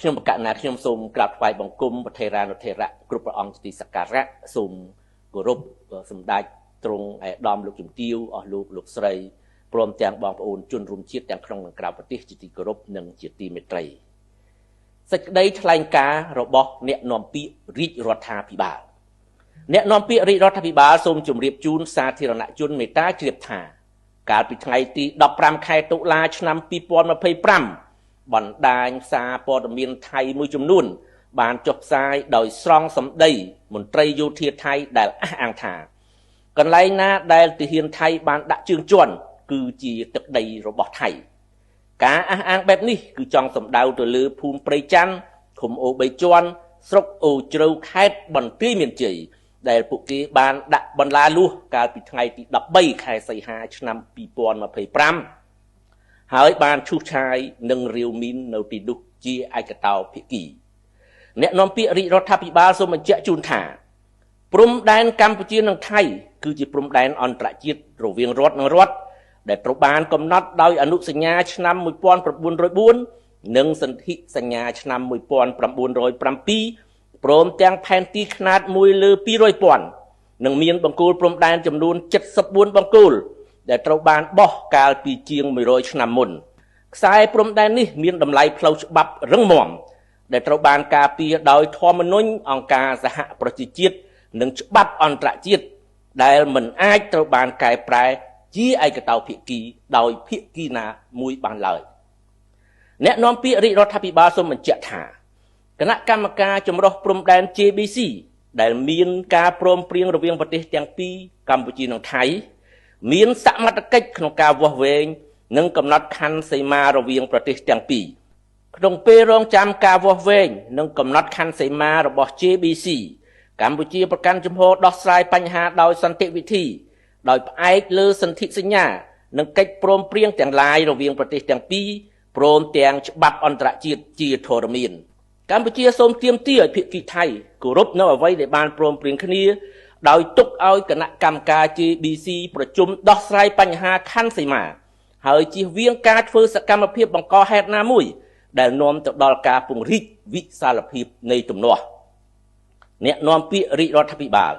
ខ្ញុំបកណាខ្ញុំសូមក្រាបថ្វាយបង្គំប្រធេរានុធេរៈគ្រប់ព្រះអង្គទីសក្ការៈសូមគោរពសម្ដេចទ្រង់ឯកឧត្តមលោកជំទាវអស់លោកស្រីព្រមទាំងបងប្អូនជនរួមជាតិទាំងក្នុងនិងក្រៅប្រទេសជាទីគោរពនិងជាទីមេត្រីសេចក្តីថ្លែងការណ៍របស់អ្នកនាំពាក្យរាជរដ្ឋាភិបាលអ្នកនាំពាក្យរាជរដ្ឋាភិបាលសូមជម្រាបជូនសាធារណជនមេត្តាជ្រាបថាកាលពីថ្ងៃទី15ខែតុលាឆ្នាំ2025បណ្ដាញសារព័ត៌មានថៃមួយចំនួនបានចុះផ្សាយដោយស្រង់សម្ដីមន្ត្រីយោធាថៃដែលអះអាងថាកន្លែងណាដែលទាហានថៃបានដាក់ជើងជន់គឺជាទឹកដីរបស់ថៃការអះអាងបែបនេះគឺចង់សម្ដៅទៅលើភូមិព្រៃច័ន្ទឃុំអូ3ជាន់ស្រុកអូជ្រៅខេត្តបន្ទាយមានជ័យដែលពួកគេបានដាក់បន្លាលួសកាលពីថ្ងៃទី13ខែសីហាឆ្នាំ2025ហើយបានឈូសឆាយនិងរាវមីននៅទីនោះជាឯកតោភាគីអ្នកនាំពាក្យរាជរដ្ឋាភិបាលសូមបញ្ជាក់ជូនថាព្រំដែនកម្ពុជានិងថៃគឺជាព្រំដែនអន្តរជាតិរវាងរដ្ឋនិងរដ្ឋដែលត្រូវបានកំណត់ដោយអនុសញ្ញាឆ្នាំ1904និងសន្ធិសញ្ញាឆ្នាំ1907ព្រមទាំងផែនទីខ្នាត1លើ200,000និងមានបង្គោលព្រំដែនចំនួន74បង្គោលដែលត្រូវបានបោះកាលពីជាង100ឆ្នាំមុនខ្សែព្រំដែននេះមានតម្លៃផ្លូវច្បាប់រឹងមាំដែលត្រូវបានការពារដោយធម្មនុញ្ញអង្គការសហប្រជាជាតិនិងច្បាប់អន្តរជាតិដែលមិនអាចត្រូវបានកែប្រែជាឯកតោភាគីដោយភាគីណាមួយបានឡើយអ្នកនាំពាក្យរាជរដ្ឋាភិបាលសូមបញ្ជាក់ថាគណៈកម្មការចម្រុះព្រំដែន JBC ដែលមានការព្រមព្រៀងរវាងប្រទេសទាំងពីរកម្ពុជានិងថៃមានសមត្ថកិច្ចក្នុងការវាស់វែងនិងកំណត់ខណ្ឌសីមារវាងប្រទេសទាំងពីរក្នុងពេលរងចាំការវាស់វែងនិងកំណត់ខណ្ឌសីមារបស់ JBC កម្ពុជាប្រកាន់ជំហរដោះស្រាយបញ្ហាដោយសន្តិវិធីដោយផ្អែកលើសន្ធិសញ្ញានិងកិច្ចព្រមព្រៀងទាំងឡាយរវាងប្រទេសទាំងពីរព្រមទាំងច្បាប់អន្តរជាតិជាធរមានកម្ពុជាសូមទាមទារឲ្យភាគីថៃគោរពនៅអ្វីដែលបានព្រមព្រៀងគ្នាដោយទុកឲ្យគណៈកម្មការ JBC ប្រជុំដោះស្រាយបញ្ហាខណ្ឌសីមាហើយជៀសវាងការធ្វើសកម្មភាពបង្កហេតុណាមួយដែលនាំទៅដល់ការពង្រីកវិសាលភាពនៃទំនាស់អ្នកនាំពាក្យរាជរដ្ឋាភិបាល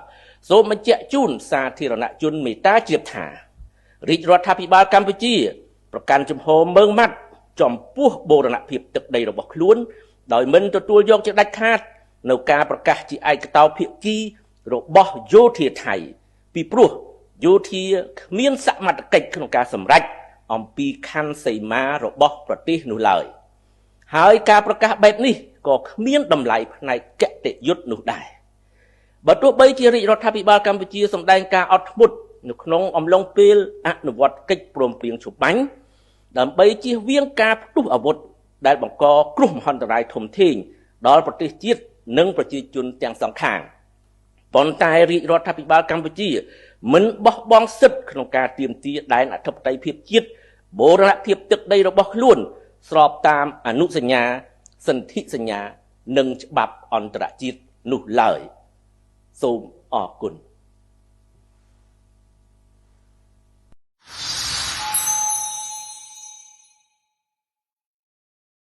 សូមបញ្ជាក់ជូនសាធារណជនមេត្តាជ្រាបថារាជរដ្ឋាភិបាលកម្ពុជាប្រកាន់ជំហរម៉ឺងម៉ាត់ចំពោះបូរណភាពទឹកដីរបស់ខ្លួនដោយមិនទទួលយកជាដាច់ខាតនៅការប្រកាសជាឯកតោភាគីរបស់យោធាថៃពីព្រោះយោធាគ្មានសមត្ថកិច្ចក្នុងការសម្រេចអំពីខណ្ឌសីមារបស់ប្រទេសនោះឡើយហើយការប្រកាសបែបនេះក៏គ្មានតម្លៃផ្នែកគតិយុត្តនោះដែរបើទោះបីជារាជរដ្ឋាភិបាលកម្ពុជាសម្ដែងការអត់ធ្មត់នៅក្នុងអំឡុងពេលអនុវត្តកិច្ចព្រមព្រៀងជបាញ់ដើម្បីជៀសវាងការផ្ទុះអាវុធដែលបង្កគ្រោះមហន្តរាយធំធេងដល់ប្រទេសជាតិនិងប្រជាជនទាំងសងខាងប៉ុន្តែរាជរដ្ឋាភិបាលកម្ពុជាមិនបោះបង់សិទ្ធិក្នុងការទាមទារដែនអធិបតេយ្យភាពជាតិបូរណភាពទឹកដីរបស់ខ្លួនស្របតាមអនុសញ្ញាសន្ធិសញ្ញានិងច្បាប់អន្តរជាតិនោះឡើយសូមអរគុណ